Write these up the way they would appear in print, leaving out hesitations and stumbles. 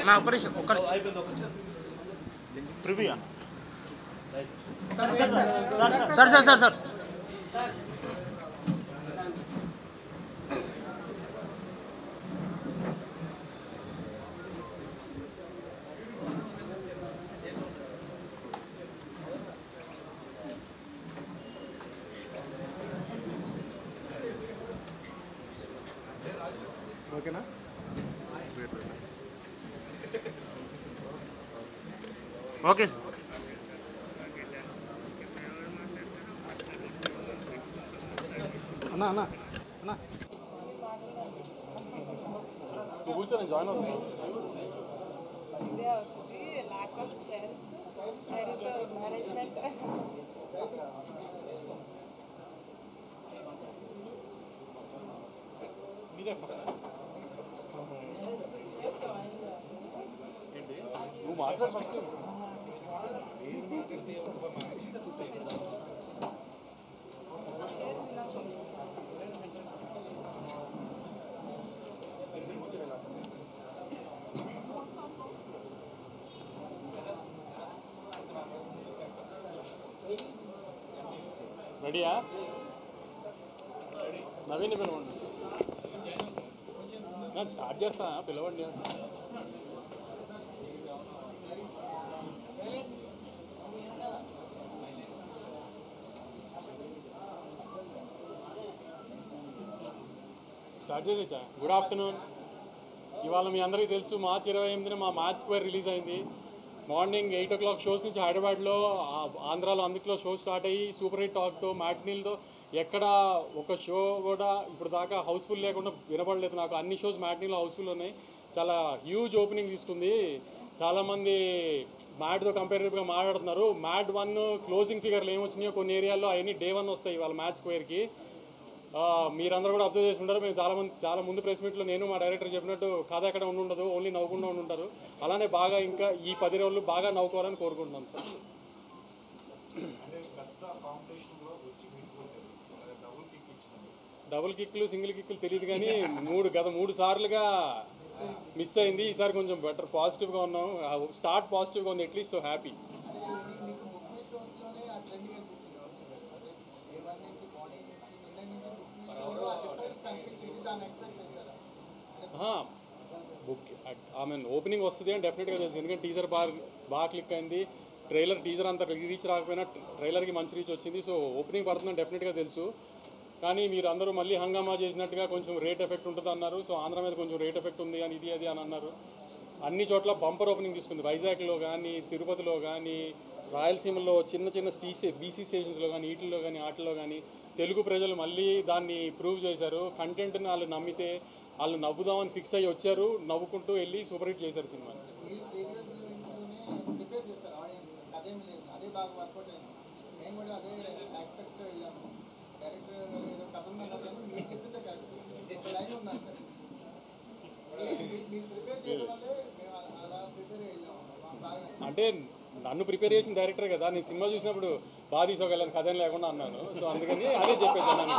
నా ఆపరేషన్ ఒక్కటి preview sir sir sir sir ఓకేనా ఓకే సార్ అన్నా అన్నా అన్నా కూర్చొని జాయిన్ అవుతుంది మీరే ఫస్ట్ నువ్వు మాట్లాడు ఫస్ట్ రెడీయా నవీన్ పిలవండి స్టార్ట్ చేస్తా పిలవండి స్టార్ట్ చేసేచ్చా. Good afternoon. ఇవాళ మీ అందరికీ తెలుసు మార్చ్ 28న మా మ్యాచ్ స్క్వేర్ రిలీజ్ అయింది. మార్నింగ్ 8 o'clock షోస్ నుంచి హైదరాబాద్లో ఆంధ్రాలో అందులో షో స్టార్ట్ అయ్యి సూపర్ హిట్ టాక్తో మ్యాట్నీలతో ఎక్కడ ఒక షో కూడా ఇప్పుడు దాకా హౌస్ఫుల్ లేకుండా వినపడలేదు నాకు. అన్ని షోస్ మ్యాట్నీలో హౌస్ఫుల్ ఉన్నాయి. చాలా హ్యూజ్ ఓపెనింగ్ తీసుకుంది. చాలామంది మ్యాట్తో కంపేరేటివ్గా మాట్లాడుతున్నారు. మ్యాట్ 1 క్లోజింగ్ ఫిగర్లు ఏమొచ్చినాయో కొన్ని ఏరియాల్లో అవన్నీ డే 1 వస్తాయి వాళ్ళ మ్యాచ్ స్క్వేర్కి. మీరందరూ కూడా అబ్జర్వ్ చేసి ఉంటారు. మేము చాలా ముందు ప్రెస్ మీట్లో నేను మా డైరెక్టర్ చెప్పినట్టు కథ ఎక్కడ ఉండదు, ఓన్లీ నవ్వుకుండా ఉంటారు. అలానే బాగా ఇంకా ఈ 10 రోజులు బాగా నవ్వుకోవాలని కోరుకుంటున్నాం సార్. డబుల్ కిక్లు సింగిల్ కిక్లు తెలియదు కానీ గత 3 సార్లుగా మిస్ అయింది. ఈసారి కొంచెం బెటర్ పాజిటివ్గా ఉన్నాం. స్టార్ట్ పాజిటివ్గా ఉంది at least. So happy. Book opening వస్తుంది అని డెఫినెట్గా తెలుసు. ఎందుకంటే టీజర్ బాగా క్లిక్ అయింది. టీజర్ అంత రీచ్ రాకపోయినా ట్రైలర్కి మంచి రీచ్ వచ్చింది. సో ఓపెనింగ్ పడుతుందని డెఫినెట్గా తెలుసు. కానీ మీరు అందరూ మళ్ళీ హంగామా చేసినట్టుగా కొంచెం రేట్ ఎఫెక్ట్ ఉంటుంది అన్నారు. సో ఆంధ్ర మీద కొంచెం రేట్ ఎఫెక్ట్ ఉంది అని ఇది అని అన్నారు. అన్ని చోట్ల బంపర్ ఓపెనింగ్ తీసుకుంది. వైజాగ్లో కానీ, తిరుపతిలో కానీ, రాయలసీమలో చిన్న బీసీ స్టేషన్స్లో కానీ, వీటిల్లో కానీ వాటిల్లో కానీ తెలుగు ప్రజలు మళ్ళీ దాన్ని ప్రూవ్ చేశారు. కంటెంట్ని వాళ్ళు నమ్మితే వాళ్ళు నవ్వుదామని ఫిక్స్ అయ్యి వచ్చారు. నవ్వుకుంటూ వెళ్ళి సూపర్ హిట్ చేశారు సినిమాని. అంటే నన్ను ప్రిపేర్ చేసిన డైరెక్టర్ కదా, నేను సినిమా చూసినప్పుడు బాగా తీసుకోగలను కథ లేకుండా అన్నాను. సో అందుకని అదే చెప్పేసాను నేను.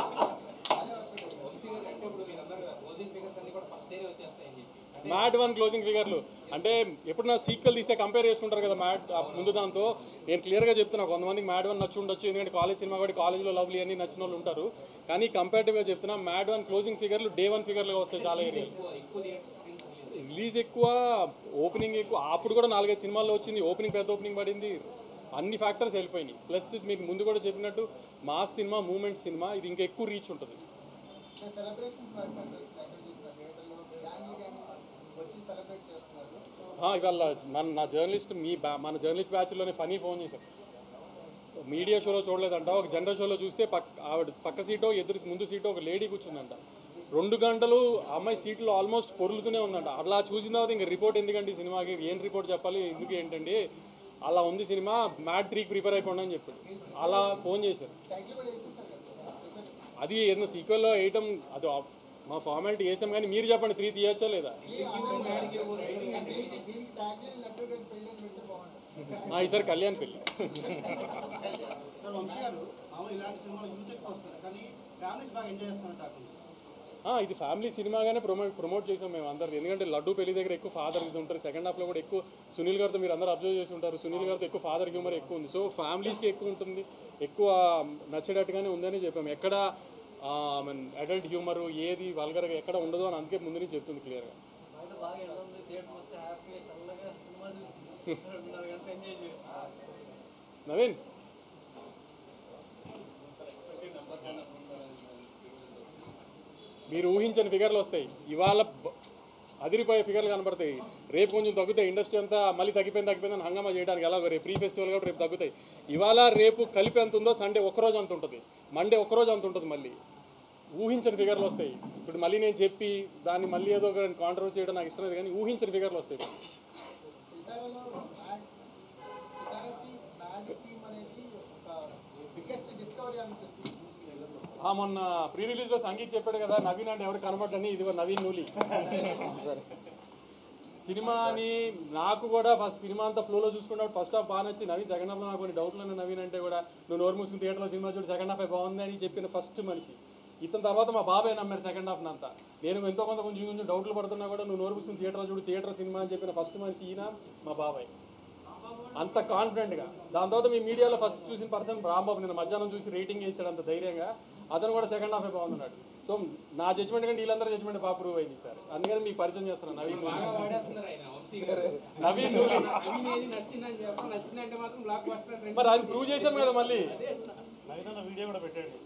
మ్యాడ్ 1 క్లోజింగ్ ఫిగర్లు అంటే ఎప్పుడు నా సీక్వెల్ తీస్తే కంపేర్ చేసుకుంటారు కదా మ్యాడ్ ముందు దాంతో. నేను క్లియర్గా చెప్తున్నా, కొంతమందికి మ్యాడ్ 1 నచ్చి ఉండొచ్చు, ఎందుకంటే కాలేజ్ సినిమా కూడా కాలేజ్లో లవ్లీ అని నచ్చిన వాళ్ళు ఉంటారు. కానీ కంపేరిటివ్గా చెప్తున్నా, మ్యాడ్ 1 క్లోజింగ్ ఫిగర్లు డే 1 ఫిగర్లుగా వస్తాయి చాలా ఏరియాలు. రిలీజ్ ఎక్కువ, ఓపెనింగ్ ఎక్కువ. అప్పుడు కూడా 4-5 సినిమాల్లో వచ్చింది, ఓపెనింగ్ పెద్ద ఓపెనింగ్ పడింది, అన్ని ఫ్యాక్టర్స్ వెళ్ళిపోయినాయి. ప్లస్ మీకు ముందు కూడా చెప్పినట్టు మాస్ సినిమా, మూమెంట్ సినిమా, ఇది ఇంకా ఎక్కువ రీచ్ ఉంటుంది. ఇవాళ నా జర్నలిస్ట్ మన జర్నలిస్ట్ బ్యాచ్లోనే ఫనీ ఫోన్ చేశారు. మీడియా షోలో చూడలేదంట, ఒక జనరల్ షోలో చూస్తే ఆవిడ పక్క సీటో ఎదురు ముందు సీటో ఒక లేడీ కూర్చుందంట. 2 గంటలు ఆ అమ్మాయి సీట్లో ఆల్మోస్ట్ పొరులుతూనే ఉందంట. అలా చూసిన తర్వాత ఇంకా రిపోర్ట్ ఎందుకండి సినిమాకి, ఏం రిపోర్ట్ చెప్పాలి, ఎందుకు ఏంటండి, అలా ఉంది సినిమా, మ్యాడ్ 3కి ప్రిపేర్ అయిపోండి అని చెప్పాడు. అలా ఫోన్ చేశారు. అది ఏదైనా సీక్వెల్లో వేయటం అది మా ఫార్మాలిటీ వేసాం, కానీ మీరు చెప్పండి 3 తీయచ్చా లేదా? ఈసారి కళ్యాణ్ పెళ్ళి. ఇది ఫ్యామిలీ సినిమాగానే ప్రమోట్ చేసాం మేము అందరు. ఎందుకంటే లడ్డు పెళ్లి దగ్గర ఎక్కువ ఫాదర్ ఇది ఉంటారు. సెకండ్ హాఫ్లో కూడా ఎక్కువ సునీల్ గారితో మీరు అందరూ అబ్జర్వ్ చేసి ఉంటారు. సునీల్ గారితో ఎక్కువ ఫాదర్ హ్యూమర్ ఎక్కువ ఉంది. సో ఫ్యామిలీస్కి ఎక్కువ ఉంటుంది, ఎక్కువ నచ్చేటట్టుగానే ఉందని చెప్పాము. ఎక్కడ అడల్ట్ హ్యూమరు ఏది వల్గర్గా ఎక్కడ ఉండదు అని అందుకే ముందు నుంచి చెప్తుంది క్లియర్గా. నవీన్, మీరు ఊహించని ఫిగర్లు వస్తాయి. ఇవాళ అదిరిపోయే ఫిగర్లు కనబడతాయి, రేపు కొంచెం తగ్గుతాయి. ఇండస్ట్రీ అంతా మళ్ళీ తగ్గిపోయిందని హంగామా చేయడానికి ఎలా రేపు ప్రీ ఫెస్టివల్ కాబట్టి రేపు తగ్గుతాయి. ఇవాళ రేపు కలిపి ఎంత ఉందో సండే ఒక్కరోజు అంత ఉంటుంది, మండే ఒక్కరోజు అంత ఉంటుంది. మళ్ళీ ఊహించని ఫిగర్లు వస్తాయి. ఇప్పుడు మళ్ళీ నేను చెప్పి దాన్ని మళ్ళీ ఏదో ఒక కాంట్రవర్సీ చేయడం నాకు ఇష్టం లేదు, కానీ ఊహించని ఫిగర్లు వస్తాయి. మొన్న ప్రీ రిలీజ్లో సంగీత్ చెప్పాడు కదా, నవీన్ అంటే ఎవరు కనబడ్డని, ఇది నవీన్ నూలి సినిమాని. నాకు కూడా ఫస్ట్ సినిమా అంతా ఫ్లోలో చూసుకున్నప్పుడు ఫస్ట్ హాఫ్ బాగా నచ్చి, నవీన్ సెకండ్ హాఫ్లో నాకు కొన్ని డౌట్లు ఉన్నాయి. నవీన్ అంటే కూడా నువ్వు నోరు మూసుకుని థియేటర్లో సినిమా చూడు సెకండ్ హాఫ్ బాగుంది అని చెప్పిన ఫస్ట్ మనిషి ఇతని. తర్వాత మా బాబాయ్ నమ్మారు సెకండ్ హాఫ్ అంతా. నేను ఎంతో కొంచెం డౌట్లు పడుతున్నా కూడా నువ్వు నోరు మూసుకుని థియేటర్లో చూడు థియేటర్ సినిమా అని చెప్పిన ఫస్ట్ మనిషి ఈయన మా బాబాయ్, అంత కాన్ఫిడెంట్గా. దాని తర్వాత మీ మీడియాలో ఫస్ట్ చూసిన పర్సన్ రాంబాబు, నేను మధ్యాహ్నం చూసి రేటింగ్ వేసాడు అంత ధైర్యంగా. అతను కూడా సెకండ్ హాఫే బాగున్నాడు. సో నా జడ్జ్మెంట్ కంటే వీళ్ళందరూ జడ్జ్మెంట్ బాగా ప్రూవ్ అయింది సార్. అందుకని మీకు పరిచయం చేస్తున్నాను నవీన్. మరి అది ప్రూవ్ చేసాం కదా. మళ్ళీ వీడియో కూడా పెట్టండి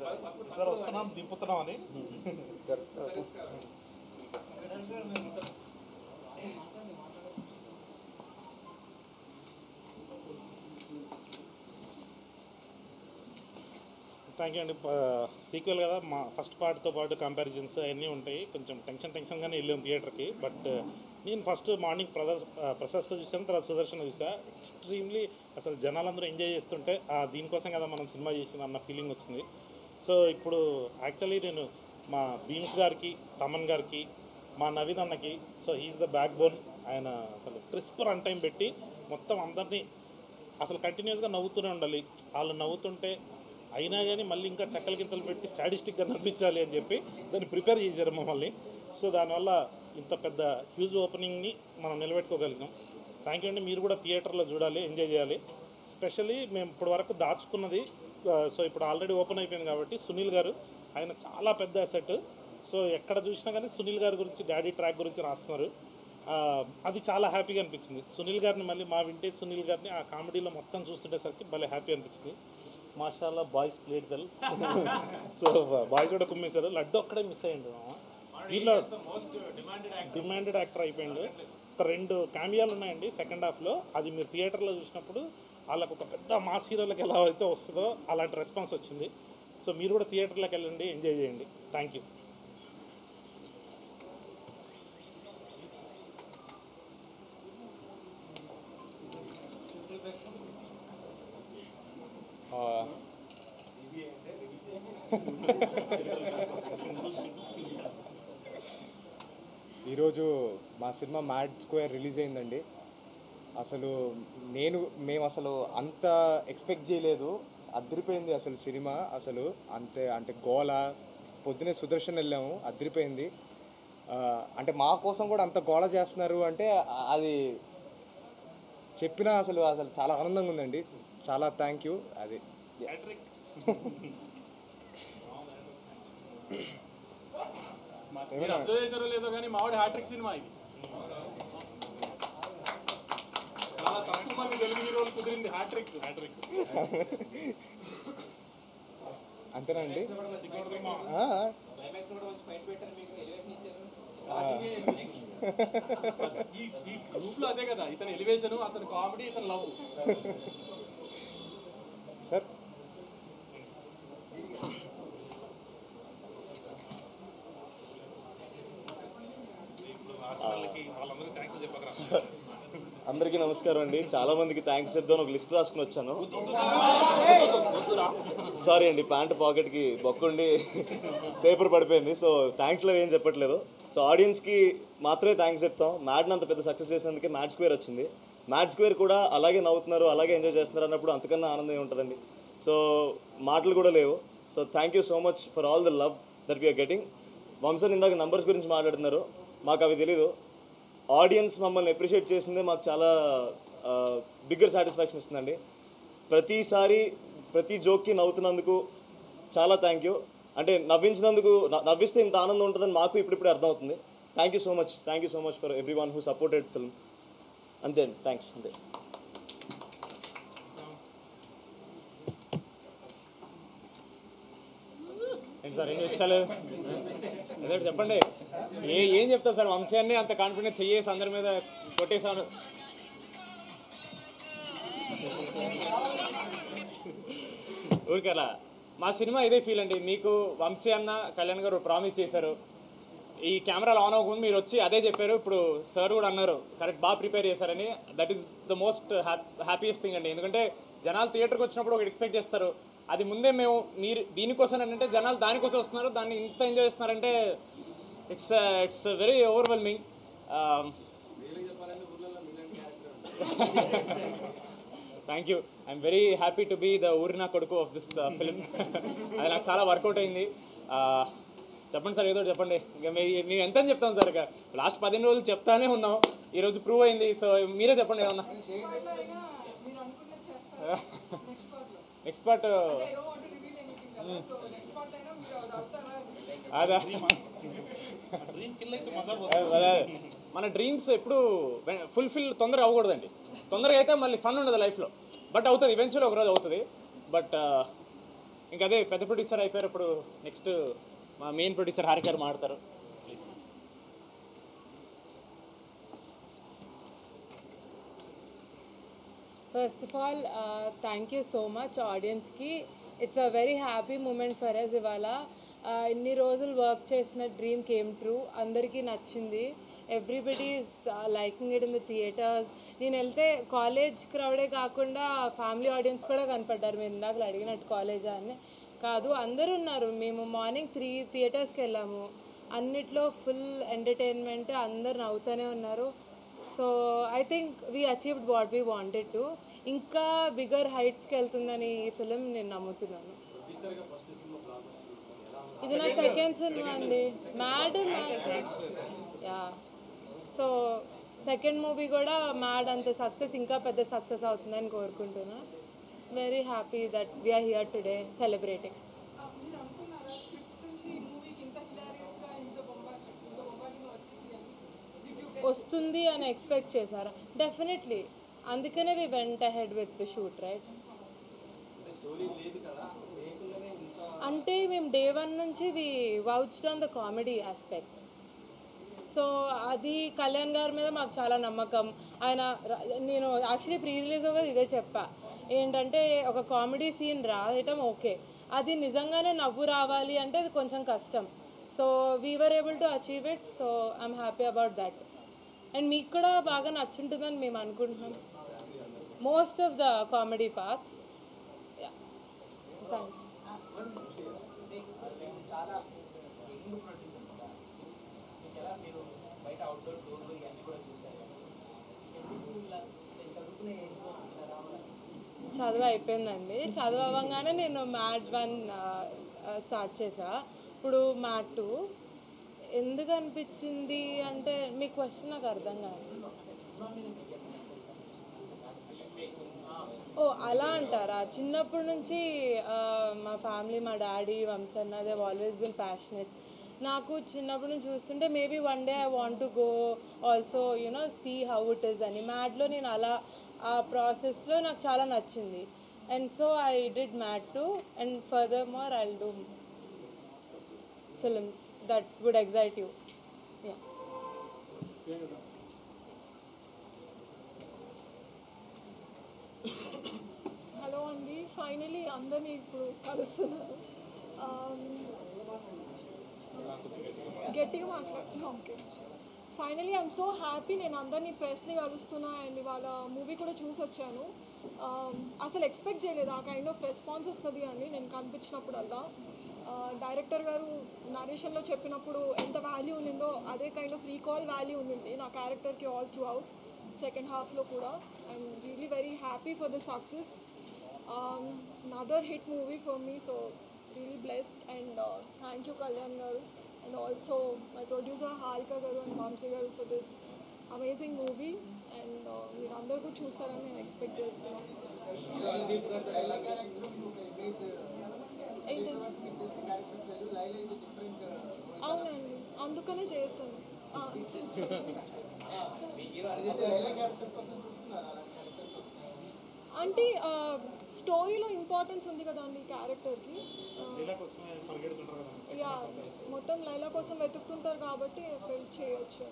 సార్, వస్తున్నాం దింపుతున్నాం అని. థ్యాంక్ యూ అండి. సీక్వెల్ కదా, మా ఫస్ట్ పార్ట్తో పాటు కంపారిజన్స్ అవన్నీ ఉంటాయి. కొంచెం టెన్షన్గానే వెళ్ళాం థియేటర్కి. బట్ నేను ఫస్ట్ మార్నింగ్ ప్రసాస్లో చూసాను, తర్వాత సుదర్శన్ చూసా. ఎక్స్ట్రీమ్లీ అసలు జనాలందరూ ఎంజాయ్ చేస్తుంటే దీనికోసం కదా మనం సినిమా చేసిన అన్న ఫీలింగ్ వచ్చింది. సో ఇప్పుడు యాక్చువల్లీ నేను మా భీమ్స్ గారికి, తమన్ గారికి, మా నవీన్ అన్నకి, so he is the backbone. ఆయన అసలు క్రిస్ప్ రన్ టైం పెట్టి మొత్తం అందరినీ అసలు కంటిన్యూస్గా నవ్వుతూనే ఉండాలి. వాళ్ళు నవ్వుతుంటే అయినా కానీ మళ్ళీ ఇంకా చక్కల గింతలు పెట్టి సాడిస్టిక్గా నవ్వించాలి అని చెప్పి దాన్ని ప్రిపేర్ చేశారు మమ్మల్ని. సో దానివల్ల ఇంత పెద్ద హ్యూజ్ ఓపెనింగ్ని మనం నిలబెట్టుకోగలిగాం. థ్యాంక్ యూ అండి. మీరు కూడా థియేటర్లో చూడాలి, ఎంజాయ్ చేయాలి. స్పెషల్లీ మేము ఇప్పటి వరకు దాచుకున్నది, సో ఇప్పుడు ఆల్రెడీ ఓపెన్ అయిపోయింది కాబట్టి సునీల్ గారు, ఆయన చాలా పెద్ద అసెట్. సో ఎక్కడ చూసినా కానీ సునీల్ గారి గురించి, డాడీ ట్రాక్ గురించి రాస్తున్నారు. అది చాలా హ్యాపీగా అనిపించింది. సునీల్ గారిని మళ్ళీ మా వింటేజ్ సునీల్ గారిని ఆ కామెడీలో మొత్తం చూస్తుండేసరికి భలే హ్యాపీ అనిపించింది. మాషాల్లా boys played well. So boys కూడా కుమ్మేశారు. లడ్డు ఒక్కడే మిస్ అయ్యిండు. దీనిలో డిమాండెడ్ యాక్టర్ అయిపోయిండు. ఒక 2 క్యామియాలు ఉన్నాయండి సెకండ్ హాఫ్లో. అది మీరు థియేటర్లో చూసినప్పుడు వాళ్ళకు ఒక పెద్ద మాస్ హీరోలకు ఎలా అయితే వస్తుందో అలాంటి రెస్పాన్స్ వచ్చింది. సో మీరు కూడా థియేటర్లోకి వెళ్ళండి, ఎంజాయ్ చేయండి. Thank you. ఈరోజు మా సినిమా మ్యాడ్ స్క్వేర్ రిలీజ్ అయిందండి. అసలు మేము అసలు అంత ఎక్స్పెక్ట్ చేయలేదు. అదిరిపోయింది అసలు సినిమా. అసలు అంటే గోల. పొద్దునే సుదర్శన్ వెళ్ళాము, అదిరిపోయింది. అంటే మా కోసం కూడా అంత గోల చేస్తున్నారు అంటే అది చెప్పినా అసలు చాలా ఆనందంగా ఉందండి. చాలా థ్యాంక్ యూ. అది అబ్జర్వ్ చేశారో లేదో కానీ మావాడి హ్యాట్రిక్ సినిమా ఇది. చాలా తక్కువ మంది తెలుగు హీరోలు కుదిరింది హ్యాట్రిక్. అంతేనా అండి? ఈ గ్రూప్ లో అదే కదా, ఇతని ఎలివేషన్, అతని కామెడీ, ఇతని లవ్. సార్ అందరికీ నమస్కారం అండి. చాలామందికి థ్యాంక్స్ చెప్తాను. ఒక లిస్ట్ రాసుకుని వచ్చాను. సారీ అండి, ప్యాంట్ పాకెట్కి బొక్కుండి పేపర్ పడిపోయింది. సో థ్యాంక్స్లో ఏం చెప్పట్లేదు. సో ఆడియన్స్కి మాత్రమే థ్యాంక్స్ చెప్తాం. మ్యాడ్ని అంత పెద్ద సక్సెస్ చేసినందుకే మ్యాడ్ స్క్వేర్ వచ్చింది. మ్యాడ్ స్క్వేర్ కూడా అలాగే నవ్వుతున్నారు, అలాగే ఎంజాయ్ చేస్తున్నారు అన్నప్పుడు అంతకన్నా ఆనందం ఉంటుందండి. సో మాటలు కూడా లేవు. So thank you so much for all the love that we're getting. Vamshan ఇందాక నంబర్స్ గురించి మాట్లాడుతున్నారు, మాకు అవి తెలీదు. ఆడియన్స్ మమ్మల్ని అప్రిషియేట్ చేసిందే మాకు చాలా బిగ్గర్ సాటిస్ఫాక్షన్ ఇస్తుందండి. ప్రతిసారి ప్రతి జోక్కి నవ్వుతున్నందుకు చాలా థ్యాంక్ యూ. అంటే నవ్వించినందుకు, నవ్విస్తే ఇంత ఆనందం ఉంటుందని మాకు ఇప్పుడిప్పుడే అర్థమవుతుంది. Thank you so much for every one who supported film. అంతే అండి, థ్యాంక్స్. అంతే. ఏంటి సార్, ఏం విషయాలు అదే చెప్పండి. ఏం చెప్తారు సార్? వంశాన్ని అంత కాన్ఫిడెన్స్ చెయ్యేసి అందరి మీద కొట్టేశాను. ఊరికలా మా సినిమా ఇదే ఫీల్ అండి. మీకు వంశీ అన్న, కళ్యాణ్ గారు ప్రామిస్ చేశారు, ఈ కెమెరాలు ఆన్ అవ్వకుండా మీరు వచ్చి అదే చెప్పారు. ఇప్పుడు సార్ కూడా అన్నారు కరెక్ట్, బాగా ప్రిపేర్ చేశారని. That is the most happiest thing అండి. ఎందుకంటే జనాలు థియేటర్కి వచ్చినప్పుడు ఒకటి ఎక్స్పెక్ట్ చేస్తారు, అది ముందే మేము మీరు దీనికోసం అంటే జనాలు దానికోసం వస్తున్నారు, దాన్ని ఇంత ఎంజాయ్ చేస్తున్నారంటే it's very overwhelming. Thank you. I'm very happy to be the ఊరినా కొడుకు ఆఫ్ దిస్ ఫిలిం. అది నాకు చాలా వర్కౌట్ అయింది. చెప్పండి సార్, ఏదో చెప్పండి. ఇక మేము ఎంత అని చెప్తాం సార్? ఇక లాస్ట్ 15 రోజులు చెప్తానే ఉన్నాం, ఈరోజు ప్రూవ్ అయింది. సో మీరే చెప్పండి ఏమన్నా. నెక్స్ట్ పార్ట్ అదా, మన డ్రీమ్స్ ఎప్పుడు ఫుల్ఫిల్ తొందరగా అవ్వకూడదండి. తొందరగా అయితే మళ్ళీ ఫన్ ఉండదు లైఫ్లో, బట్ అవుతుంది ఈవెన్చువల్లీ, ఒకరోజు అవుతుంది. బట్ ఇంకా అదే పెద్ద ప్రొడ్యూసర్ అయిపోయారు. ఇప్పుడు నెక్స్ట్ మా మెయిన్ ప్రొడ్యూసర్ హారిక గారు మాట్లాడతారు. First of all, thank you so much audience ki. It's a very happy moment for us ivala. Inni రోజులు వర్క్ చేసిన డ్రీమ్ కేమ్ ట్రూ. అందరికీ నచ్చింది. Everybody is liking it in the theatres. నేను వెళ్తే college క్రౌడే కాకుండా family audience కూడా కనపడ్డారు. మీరు ఇందాక అడిగినట్టు కాలేజా అని కాదు, అందరూ ఉన్నారు. మేము మార్నింగ్ 3 థియేటర్స్కి వెళ్ళాము. అన్నిట్లో ఫుల్ ఎంటర్టైన్మెంట్, అందరు నవ్వుతూనే ఉన్నారు. So I think we achieved what we wanted to. ఇంకా బిగ్గర్ హైట్స్కి వెళ్తుందని ఈ ఫిలిం నేను నమ్ముతున్నాను. ఇది నా సెకండ్ సినిమా అండి, Mad. Yeah, so second movie కూడా మ్యాడ్ అంత సక్సెస్, ఇంకా పెద్ద సక్సెస్ అవుతుందని కోరుకుంటున్నా. Very happy that we're here today celebrating. వస్తుంది అని ఎక్స్పెక్ట్ చేశారా? డెఫినెట్లీ, అందుకనే we went ahead with the shoot, right? అంటే మేము డే 1 నుంచి we vouched on the comedy aspect. So అది కళ్యాణ్ గారి మీద మాకు చాలా నమ్మకం. నేను యాక్చువల్లీ ప్రీ రిలీజ్ కూడా ఇదే చెప్పా, ఏంటంటే ఒక కామెడీ సీన్ రాయటం ఓకే, అది నిజంగానే నవ్వు రావాలి అంటే అది కొంచెం కష్టం. So we were able to achieve it. So I'm happy about that. And మీకు కూడా బాగా నచ్చుంటుందని మేము అనుకుంటున్నాం, most of the comedy parts. Yeah, thank you. చదువు అయిపోయిందండి. చదువు అవ్వగానే నేను మ్యాట్ 1 స్టార్ట్ చేసా. ఇప్పుడు మ్యాట్ 2 ఎందుకు అనిపించింది అంటే మీ క్వశ్చన్ నాకు అర్థం కాదు. ఓ అలా అంటారా? చిన్నప్పటి నుంచి మా ఫ్యామిలీ, మా డాడీ, వంశన్న, దే ఆల్వేస్ బిన్ ప్యాషనెట్. నాకు చిన్నప్పటి నుంచి చూస్తుంటే maybe one day I want to go also you know see how it is. మ్యాట్లో నేను అలా ఆ ప్రాసెస్లో నాకు చాలా నచ్చింది. And so I did Mad 2 and further more I will do films that would excite you. Yeah. Hello అండి, finally అందరినీ ఇప్పుడు కలుస్తున్నారు. గట్టిగా మాట్లాడుతున్నా. Okay, finally I'm so happy. నేను అందరినీ ప్రెస్ని కలుస్తున్నా అండ్ ఇవాళ మూవీ కూడా చూసి వచ్చాను. అసలు ఎక్స్పెక్ట్ చేయలేదు ఆ కైండ్ ఆఫ్ రెస్పాన్స్ వస్తుంది అని నేను కనిపించినప్పుడల్లా. డైరెక్టర్ గారు నరేషన్లో చెప్పినప్పుడు ఎంత వాల్యూ ఉండిందో అదే కైండ్ ఆఫ్ రీకాల్ వాల్యూ ఉండింది నా క్యారెక్టర్కి ఆల్ త్రూ అవుట్ సెకండ్ హాఫ్లో కూడా. I'm really very happy for the success. Another hit movie for me, so really blessed and thank you Kalyan గారు and also my producer Harika garu and Vamsi garu for this amazing movie and మీరు అందరూ కూడా చూస్తారని నేను expect చేస్తున్నాను. అవునండి, అందుకనే చేస్తాను. అంటే స్టోరీలో ఇంపార్టెన్స్ ఉంది కదా అండి క్యారెక్టర్కి. యా, మొత్తం లైలా కోసం వెతుకుతుంటారు కాబట్టి ఫిల్ చేయొచ్చు.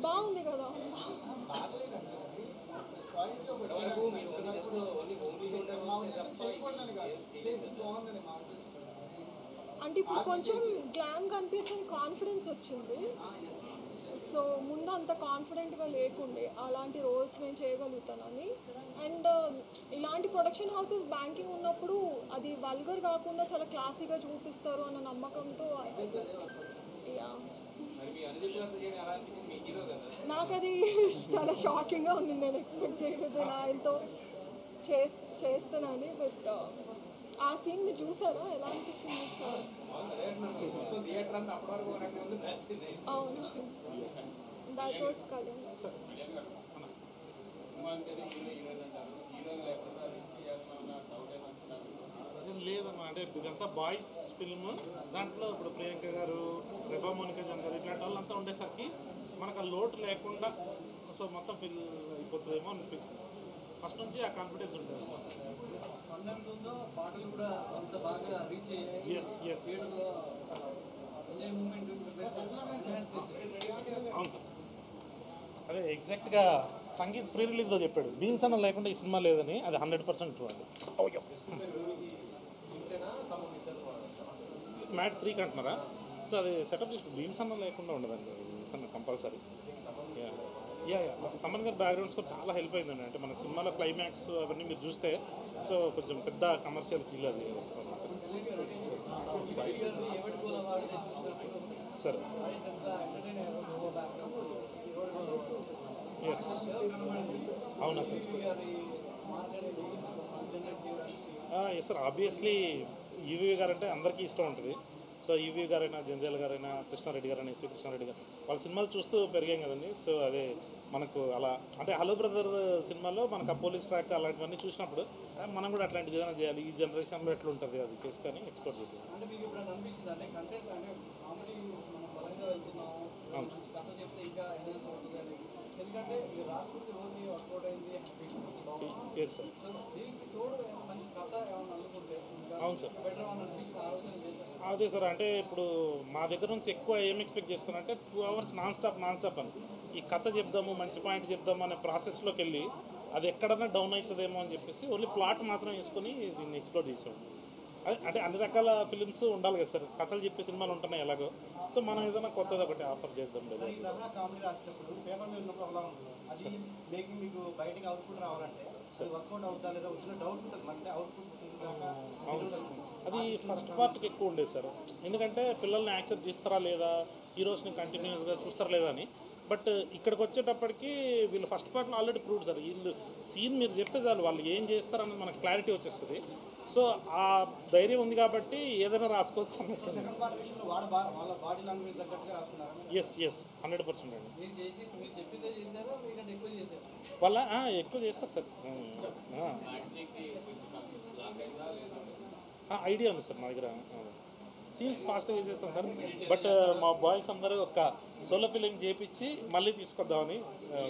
బాగుంది కదా. అంటే ఇప్పుడు కొంచెం గ్లామ్ కనిపించని కాన్ఫిడెన్స్ వచ్చింది. సో ముందు అంత కాన్ఫిడెంట్గా లేకుండే అలాంటి రోల్స్ నేను చేయగలుగుతానని. అండ్ ఇలాంటి ప్రొడక్షన్ హౌసెస్ బ్యాంకింగ్ ఉన్నప్పుడు అది వల్గర్ కాకుండా చాలా క్లాసీగా చూపిస్తారు అన్న నమ్మకంతో యా, నాకు అది చాలా షాకింగ్గా ఉంది. నేను ఎక్స్పెక్ట్ చేయలేదు నేను ఆయనతో చేస్తానని. బట్ ఆ సీన్ మీరు చూసారా? ఎలా అనిపించింది సార్? అవును, దట్ వాస్ కళ్యాణ్. లేదమ్మా, అంటే ఇదంతా బాయ్స్ ఫిల్మ్. దాంట్లో ఇప్పుడు ప్రియాంక గారు, రెబా మోనికా జన్ గారు ఇట్లాంటి వాళ్ళంతా ఉండేసరికి మనకు ఆ లోటు లేకుండా సో మొత్తం ఫిల్ అయిపోతుందేమో అనిపించింది. ఫస్ట్ నుంచి ఆ కాన్ఫిడెన్స్ ఉంటుంది. పాటలు కూడా అంత బాగా రీచ్ అయ్యాయి. అవును, అదే ఎగ్జాక్ట్గా సంగీత్ ప్రీ రిలీజ్లో చెప్పాడు, బీన్స్ అన్న లేకుండా ఈ సినిమా లేదని. అది 100% ట్రూ అండి. మ్యాట్ 3 అంటున్నారా? సో అది సెటప్ చేసి బీమ్స్ అన్న లేకుండా ఉండదండి. బీమ్స్ అన్న కంపల్సరీ. యా తమన్ గారి బ్యాక్గ్రౌండ్ స్కోర్ చాలా హెల్ప్ అయిందండి. అంటే మన సినిమాలో క్లైమాక్స్ అవన్నీ మీరు చూస్తే సో కొంచెం పెద్ద కమర్షియల్ ఫీల్ అది వస్తుంది అన్నమాట. సరే, ఎస్, అవునా sir? Yes sir, obviously EV గారు అంటే అందరికీ ఇష్టం ఉంటుంది. సో ఈవీ గారైనా, జంజాల గారైనా, కృష్ణారెడ్డి గారైనా, ఎస్వి కృష్ణారెడ్డి గారు వాళ్ళ సినిమాలు చూస్తూ పెరిగాం కదండి. సో అదే మనకు అలా అంటే హలో బ్రదర్ సినిమాలో మనకు ఆ పోలీస్ ట్రాక్ అలాంటివన్నీ చూసినప్పుడు మనం కూడా అట్లాంటిది ఏదైనా చేయాలి, ఈ జనరేషన్లో ఎట్లా ఉంటుంది అది చేస్తేనే ఎక్స్ప్లోర్ చేయాలి. అవును ఎస్ సార్. అవును సార్, అదే సార్. అంటే ఇప్పుడు మా దగ్గర నుంచి ఎక్కువ ఏం ఎక్స్పెక్ట్ చేస్తానంటే 2 hours నాన్ స్టాప్ అని ఈ కథ చెప్దాము, మంచి పాయింట్ చెప్దాము అనే ప్రాసెస్లోకి వెళ్ళి అది ఎక్కడన్నా డౌన్ అవుతుందేమో అని చెప్పేసి ఓన్లీ ప్లాట్ మాత్రం వేసుకొని దీన్ని ఎక్స్ప్లోర్ చేసాము. అంటే అన్ని రకాల ఫిలిమ్స్ ఉండాలి కదా సార్, కథలు చెప్పే సినిమాలు ఉంటున్నాయి ఎలాగో. సో మనం ఏదైనా కొత్తది ఒకటి ఆఫర్ చేద్దాం లేదు. ఈ తరహా కామెడీ రాసేటప్పుడు పేపర్ మీద ఉన్నప్పుడు అలా ఉంటుంది, అది మేకింగ్ మీకు బయటికి అవుట్పుట్ రావాలంటే అది వర్కౌట్ అవుతా లేదా వచ్చిన డౌట్ ఉంటుంది, అంటే అవుట్పుట్ అది ఫస్ట్ పార్ట్కి ఎక్కువ ఉండేది సార్, ఎందుకంటే పిల్లల్ని యాక్సెప్ట్ చేస్తారా లేదా, హీరోస్ని కంటిన్యూస్గా చూస్తారా లేదా అని. బట్ ఇక్కడికి వచ్చేటప్పటికి వీళ్ళు ఫస్ట్ పార్ట్లో ఆల్రెడీ ప్రూవ్ సార్, వీళ్ళు సీన్ మీరు చెప్తే చాలు వాళ్ళు ఏం చేస్తారన్నది మనకు క్లారిటీ వచ్చేస్తుంది. సో ఆ ధైర్యం ఉంది కాబట్టి ఏదైనా రాసుకోవచ్చు అన్నట్టు. సెకండ్ పార్ట్ విషయంలో వాళ్ళ బాడీ లాంగ్వేజ్ తగ్గట్టుగా రాసుకున్నారు. ఎస్ 100% అండి. మీరు చెప్పిందే చేశారు, మీకంటే ఎక్కువ చేశారు. వాళ్ళ ఎక్కువ చేస్తారు సార్. ఐడియా ఉంది సార్ మా దగ్గర, సీన్స్ ఫాస్ట్గా చేసేస్తాం సార్. బట్ మా బాయ్స్ అందరూ ఒక సోలో ఫిలిం చేపించి మళ్ళీ తీసుకొద్దామని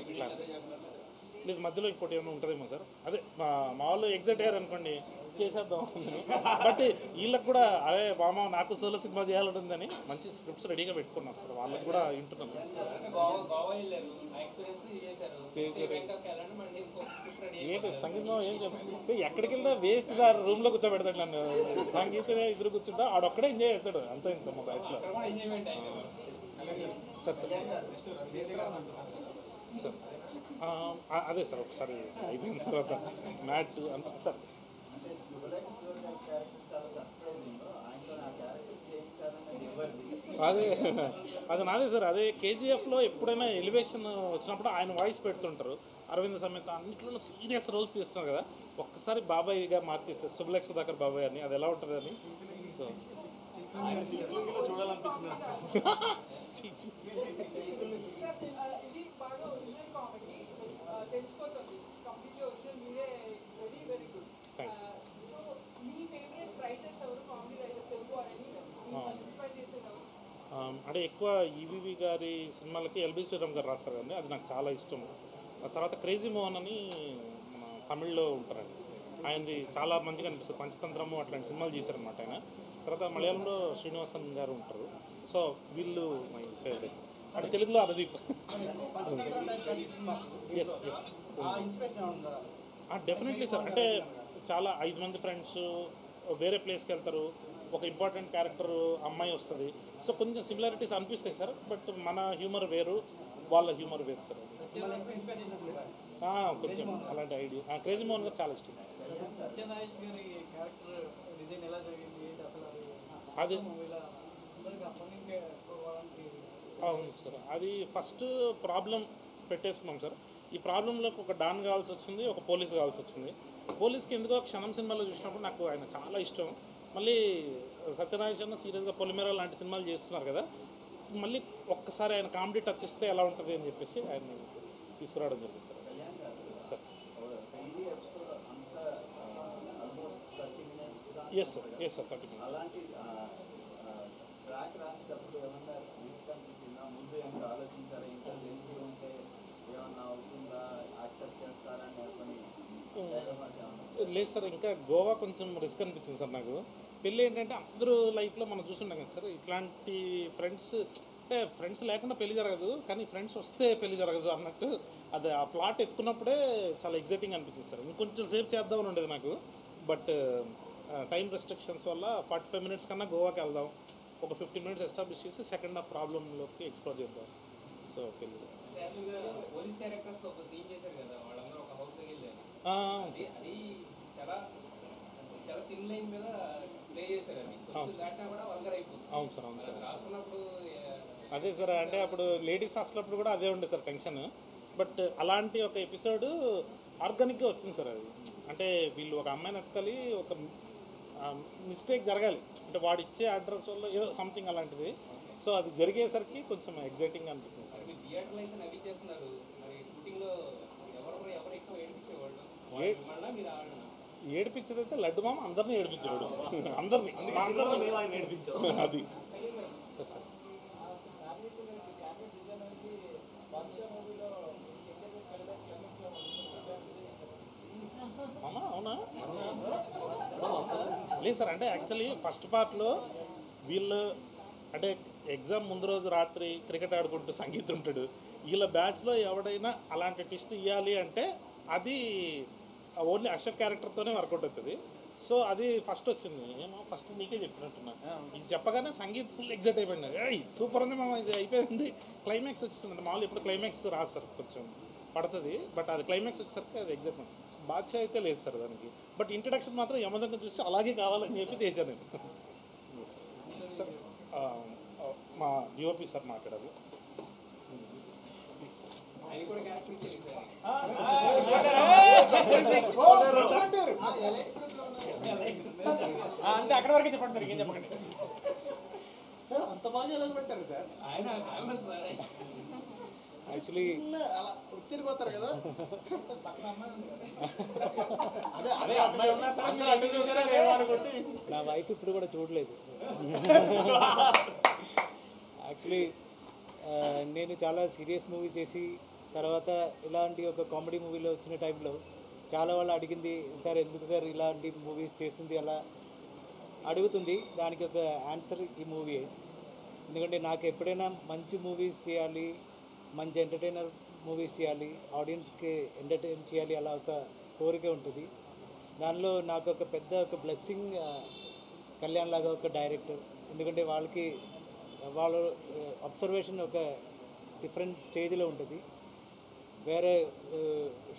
ప్లాన్. లేదు మధ్యలో ఇంకోటి ఏమైనా ఉంటుందేమో సార్, అదే మా వాళ్ళు ఎగ్జైట్ అయ్యారు అనుకోండి చేసేద్దాం. బట్ వీళ్ళకి కూడా అరే మామ నాకు సోలో సినిమా చేయాలంటుందని మంచి స్క్రిప్ట్స్ రెడీగా పెట్టుకున్నారు సార్, వాళ్ళకి కూడా వింటున్నాం. ఏంటి సంగీతం ఏం చెప్పి ఎక్కడికి వెళ్తా వేస్ట్ సార్, రూమ్లో కూర్చోబెడతాడు నన్ను, సంగీతమే ఎదురు కూర్చుంటా ఆడొక్కడే ఎంజాయ్ చేస్తాడు అంతే. ఇంకా మా బ్యాచ్లో సార్ సార్ అదే సార్ ఒకసారి అయిపోయిన తర్వాత మ్యాట్ అంటే సార్ అదే అది నాదే సార్. అదే కేజీఎఫ్లో ఎప్పుడైనా ఎలివేషన్ వచ్చినప్పుడు ఆయన వాయిస్ పెడుతుంటారు, అరవింద్ సమేత అన్నింటిలో సీరియస్ రోల్స్ చేస్తున్నారు కదా, ఒక్కసారి బాబాయ్గా మార్చేస్తారు శుభలేఖ సుధాకర్ బాబాయ్ అని, అది ఎలా ఉంటుంది అని. సో చూడాలనిపించింది. ఇది బాగా ఒరిజినల్ కామెడీ తెలిసిపోతుంది, కంప్లీట్లీ ఒరిజినల్, మీరే it's very very good. So me favourite writers ఎవరు, కామెడీ రైటర్స్ తెలుగు ఇన్స్పైర్ చేసేవారు? అంటే ఎక్కువ ఈవీవి గారి సినిమాలకి ఎల్బి శ్రీరామ్ గారు రాస్తారు కదండి, అది నాకు చాలా ఇష్టం. ఆ తర్వాత క్రేజీ మోహన్ అని మన తమిళ్లో ఉంటారండి, ఆయనది చాలా మంచిగా అనిపిస్తుంది, పంచతంత్రము అట్లాంటి సినిమాలు చేశారనమాట ఆయన. తర్వాత మలయాళంలో శ్రీనివాసన్ గారు ఉంటారు. సో వీళ్ళు మై ఫేవరెట్. అంటే తెలుగులో అరదీప్. Yes definitely sir. అంటే చాలా 5 మంది ఫ్రెండ్స్ వేరే ప్లేస్కి వెళ్తారు, ఒక ఇంపార్టెంట్ క్యారెక్టర్ అమ్మాయి వస్తుంది, సో కొంచెం సిమిలారిటీస్ అనిపిస్తాయి సార్. బట్ మన హ్యూమర్ వేరు, వాళ్ళ హ్యూమర్ వేరు సార్. కొంచెం అలాంటి ఐడియా. క్రేజీ మోహన్ గారు చాలా ఇష్టం. అది అవును సార్, అది ఫస్ట్ ప్రాబ్లం పెట్టేసుకున్నాం సార్. ఈ ప్రాబ్లంలోకి ఒక డాన్ కావాల్సి వచ్చింది, ఒక పోలీస్ కావాల్సి వచ్చింది. పోలీస్కి ఎందుకో క్షణం సినిమాలో చూసినప్పుడు నాకు ఆయన చాలా ఇష్టం. మళ్ళీ సత్యనారాయణ సీరియస్గా పొలిమేర లాంటి సినిమాలు చేస్తున్నారు కదా, మళ్ళీ ఒక్కసారి ఆయన కామెడీ టచ్ ఇస్తే ఎలా ఉంటుంది అని చెప్పేసి ఆయన తీసుకురావడం జరిగింది sir. Sir yes sir 30 minutes. లేదు సార్, ఇంకా గోవా కొంచెం రిస్క్ అనిపించింది సార్ నాకు. పెళ్ళి ఏంటంటే అందరూ లైఫ్లో మనం చూస్తుంటాం కదా సార్, ఇట్లాంటి ఫ్రెండ్స్ అంటే ఫ్రెండ్స్ లేకుండా పెళ్లి జరగదు, కానీ ఫ్రెండ్స్ వస్తే పెళ్లి జరగదు అన్నట్టు అది ఆ ప్లాట్ ఎత్తుకున్నప్పుడే చాలా ఎగ్జైటింగ్ అనిపించింది సార్. ఇంకొంచెం సేపు చేద్దామని ఉండేది నాకు, బట్ టైం రెస్ట్రిక్షన్స్ వల్ల 45 minutes కన్నా గోవాకి వెళ్దాం, ఒక 15 minutes ఎస్టాబ్లిష్ చేసి సెకండ్ హాఫ్ ప్రాబ్లంలోకి ఎక్స్ప్లోర్ చేద్దాం. సో పెళ్ళి అవును సార్. అదే సార్, అంటే అప్పుడు లేడీస్ హాస్టల్ కూడా అదే ఉండే సార్ టెన్షన్. బట్ అలాంటి ఒక ఎపిసోడ్ ఆర్గానిక్గా వచ్చింది సార్. అది అంటే వీళ్ళు ఒక అమ్మాయిని ఎత్తుకలి, ఒక మిస్టేక్ జరగాలి, అంటే వాడు ఇచ్చే అడ్రస్ వల్ల ఏదో సంథింగ్ అలాంటిది. సో అది జరిగేసరికి కొంచెం ఎగ్జైటింగ్ అనిపించింది సార్. ఏడిపించేదైతే లడ్డు మామ అందరినీ ఏడిపించాడు, అందరినీ అది సార్. సార్ అవునా లేదు సార్, అంటే యాక్చువల్లీ ఫస్ట్ పార్ట్లో వీళ్ళు అంటే ఎగ్జామ్ ముందు రోజు రాత్రి క్రికెట్ ఆడుకుంటూ సంగీతం ఉంటాడు, వీళ్ళ బ్యాచ్లో ఎవడైనా అలాంటి ట్విస్ట్ ఇవ్వాలి అంటే అది ఓన్లీ అశోక్ క్యారెక్టర్తోనే వర్కౌట్ అవుతుంది. సో అది ఫస్ట్ వచ్చింది. ఏమో ఫస్ట్ నీకే చెప్పినట్టున్నా. ఇది చెప్పగానే సంగీత్ ఫుల్ ఎగ్జైట్ అయిపోయింది. ఏయ్ సూపర్ ఉంది మామ, ఇది అయిపోయింది. క్లైమాక్స్ వచ్చేసింది. మామూలు ఇప్పుడు క్లైమాక్స్ రాస్తారు, కొంచెం పడుతుంది, బట్ అది క్లైమాక్స్ వచ్చేసరికి అది ఎగ్జైట్మెంట్. బాద్షా అయితే లేదు సార్ దానికి, బట్ ఇంట్రడక్షన్ మాత్రం యమదంగా చూసి అలాగే కావాలని చెప్పి తెచ్చాను నేను. సార్ మా డిఓపి సార్ మాట్లాడారు. అంతే, అక్కడ వరకే చెప్పండి సార్, ఏం చెప్పకండి. అంత బాగా ఎలా పెట్టారు సార్? ఆయన యాక్చువల్లీ అలా వచ్చేపోతారు కదా. అదే అబ్బాయి ఉన్నా సరే మీరు అడ్డు చూసారా లేవో అనుకుంటే. నా వైఫ్ ఇప్పుడు కూడా చూడలేదు. యాక్చువల్లీ నేను చాలా సీరియస్ మూవీ చేసి తర్వాత ఇలాంటి ఒక కామెడీ మూవీలో వచ్చిన టైంలో చాలా వాళ్ళు అడిగింది, సార్ ఎందుకు సార్ ఇలాంటి మూవీస్ చేస్తుంది అలా అడుగుతుంది. దానికి ఒక ఆన్సర్ ఈ మూవీ. ఎందుకంటే నాకు ఎప్పుడైనా మంచి మూవీస్ చేయాలి, మంచి ఎంటర్టైనర్ మూవీస్ చేయాలి, ఆడియన్స్కి ఎంటర్టైన్ చేయాలి, అలా ఒక కోరిక ఉంటుంది. దానిలో నాకు ఒక పెద్ద ఒక బ్లెస్సింగ్ కళ్యాణ్ లాగా ఒక డైరెక్టర్. ఎందుకంటే వాళ్ళకి వాళ్ళ అబ్జర్వేషన్ ఒక డిఫరెంట్ స్టేజ్లో ఉంటుంది. వేరే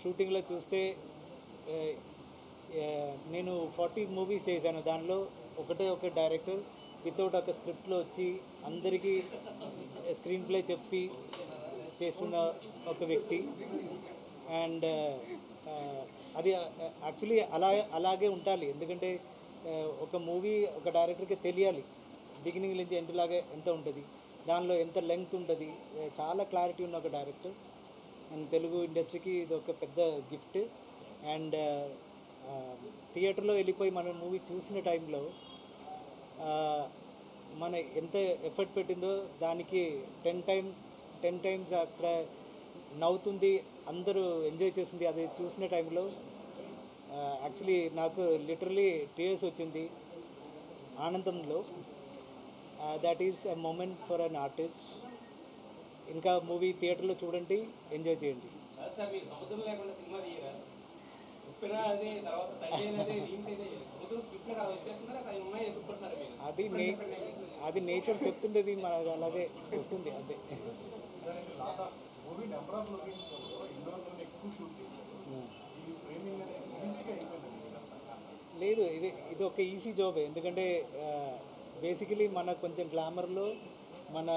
షూటింగ్లో చూస్తే నేను 40 మూవీస్ చేశాను. దానిలో ఒకటే ఒక డైరెక్టర్ వితౌట్ ఒక స్క్రిప్ట్లో వచ్చి అందరికీ స్క్రీన్ ప్లే చెప్పి చేస్తున్న ఒక వ్యక్తి. అండ్ అది యాక్చువల్లీ అలాగే ఉండాలి. ఎందుకంటే ఒక మూవీ ఒక డైరెక్టర్కి తెలియాలి బిగినింగ్ నుంచి ఎంతలాగే ఎంత ఉంటుంది, దానిలో ఎంత లెంగ్త్ ఉంటుంది. చాలా క్లారిటీ ఉన్న ఒక డైరెక్టర్. అండ్ తెలుగు ఇండస్ట్రీకి ఇది ఒక పెద్ద గిఫ్ట్. అండ్ థియేటర్లో వెళ్ళిపోయి మనం మూవీ చూసిన టైంలో మన ఎంత ఎఫర్ట్ పెట్టిందో దానికి 10 టైమ్స్ అక్కడ నవ్వుతుంది, అందరూ ఎంజాయ్ చేస్తుంది. అది చూసిన టైంలో యాక్చువల్లీ నాకు లిటరలీ టీయర్స్ వచ్చింది ఆనందంలో. That is a moment for an artist. ఇంకా మూవీ థియేటర్లో చూడండి, ఎంజాయ్ చేయండి. అది నేచర్ చెప్తుండేది, మనకు అలాగే వస్తుంది అంతే. లేదు, ఇది ఒక ఈజీ జాబే. ఎందుకంటే బేసికలీ మన కొంచెం గ్లామర్లో మన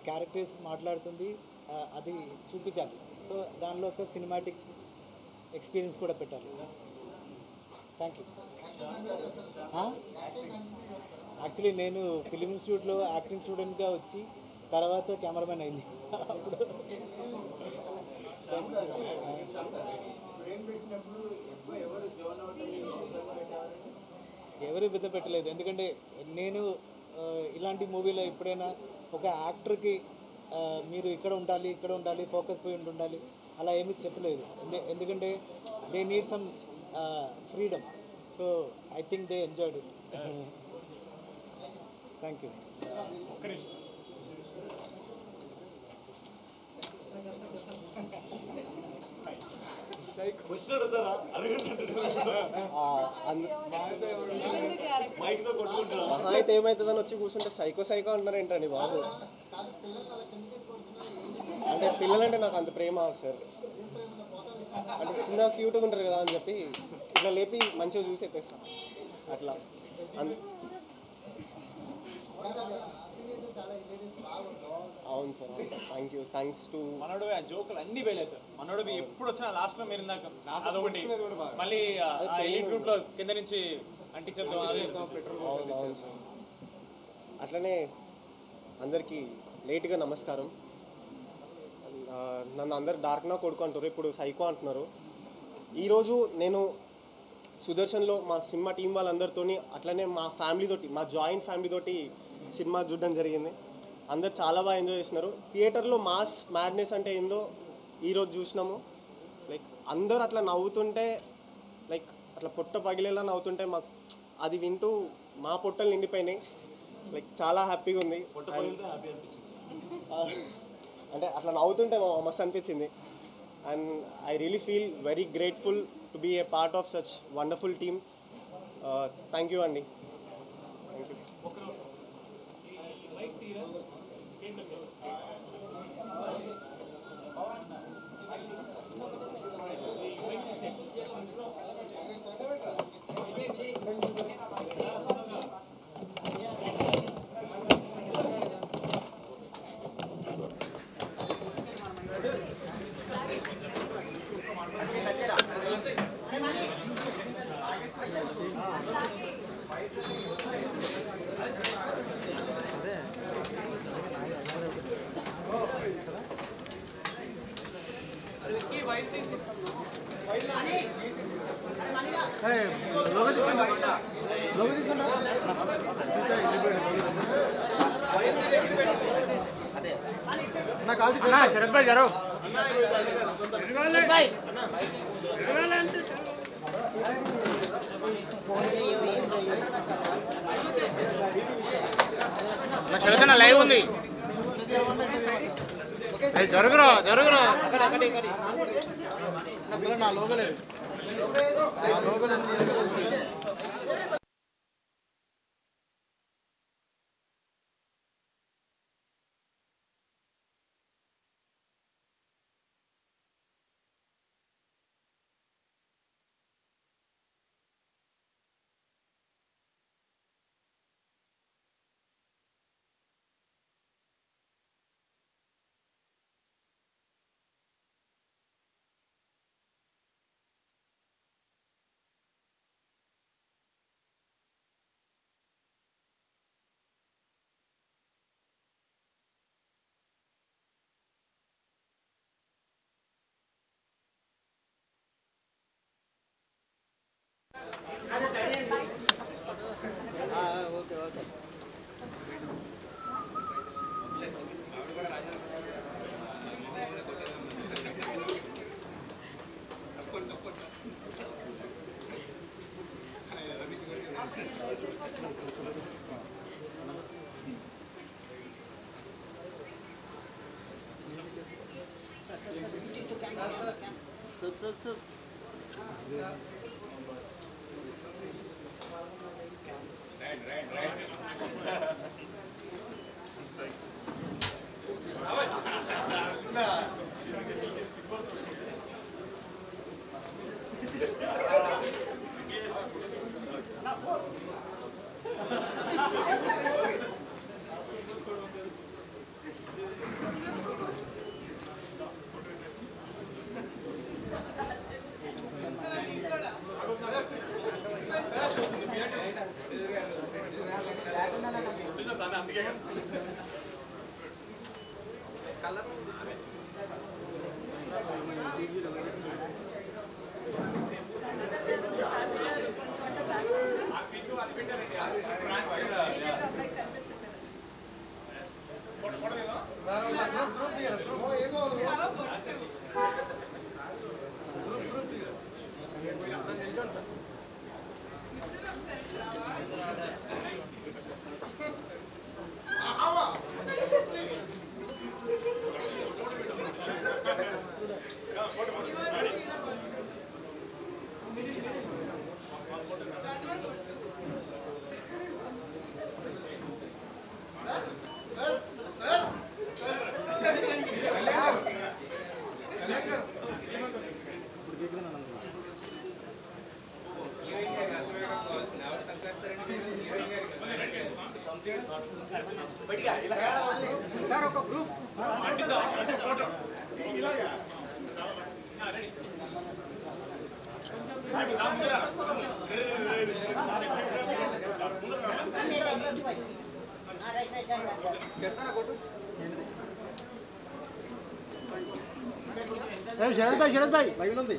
క్యారెక్టర్స్ మాట్లాడుతుంది, అది చూపించాలి. సో దానిలో ఒక సినిమాటిక్ ఎక్స్పీరియన్స్ కూడా పెట్టాలి. Thank you. యాక్చువల్లీ నేను ఫిలిం ఇన్స్టిట్యూట్లో యాక్టింగ్ స్టూడెంట్గా వచ్చి తర్వాత కెమెరామెన్ అయింది. అప్పుడు ఎవరు బిద్ద పెట్టలేదు. ఎందుకంటే నేను ఇలాంటి మూవీలో ఎప్పుడైనా ఒక యాక్టర్కి మీరు ఇక్కడ ఉండాలి ఫోకస్ పాయింట్ ఉండాలి అలా ఏమీ చెప్పలేదు. ఎందుకంటే they need some freedom. So I think they enjoyed it. Thank you. మహా అయితే ఏమవుతుందని వచ్చి కూర్చుంటే సైకో అంటున్నారు ఏంటండి బాబు? అంటే పిల్లలంటే నాకు అంత ప్రేమ సార్. అంటే చిన్న క్యూట్గా ఉంటారు కదా అని చెప్పి ఇట్లా లేపి మంచిగా చూసి ఎత్తేస్తాను అట్లా. అవును sir, thank you. Thanks to మనోడు ఆ జోకులు అన్ని వేయలేదు సార్. మనోడు ఎప్పుడు వచ్చినా లాస్ట్ లో మీరు ఇందాక అదొకటి మళ్ళీ ఎయిట్ గ్రూప్ లో కింద నుంచి అంటించేద్దాం. అవును సార్. అట్లనే అందరికీ లేట్గా నమస్కారం. నన్ను అందరు డార్క్ నా కొడుకు అంటారు, ఇప్పుడు సైకో అంటున్నారు. ఈరోజు నేను సుదర్శన్లో మా సినిమా టీం వాళ్ళందరితో అట్లనే మా ఫ్యామిలీతోటి, మా జాయింట్ ఫ్యామిలీతోటి సినిమా చూడడం జరిగింది. అందరు చాలా బాగా ఎంజాయ్ చేస్తున్నారు. థియేటర్లో మాస్ మ్యాడ్నెస్ అంటే ఏందో ఈరోజు చూసినాము. లైక్ అందరూ అట్లా నవ్వుతుంటే, లైక్ అట్లా పొట్ట పగిలేలా నవ్వుతుంటే మాకు అది వింటూ మా పొట్టలు నిండిపోయినాయి. లైక్ చాలా హ్యాపీగా ఉంది. అంటే అట్లా నవ్వుతుంటే మస్తు అనిపించింది. And I really feel very grateful to be a part of such wonderful team. Thank you అండి. Thank you. Sharath bhai garu Sharath live ఉంది. జరుగురా జరుగురా నా లోగలేదు శరత్ భాయ్ లైవ్ ఉంది.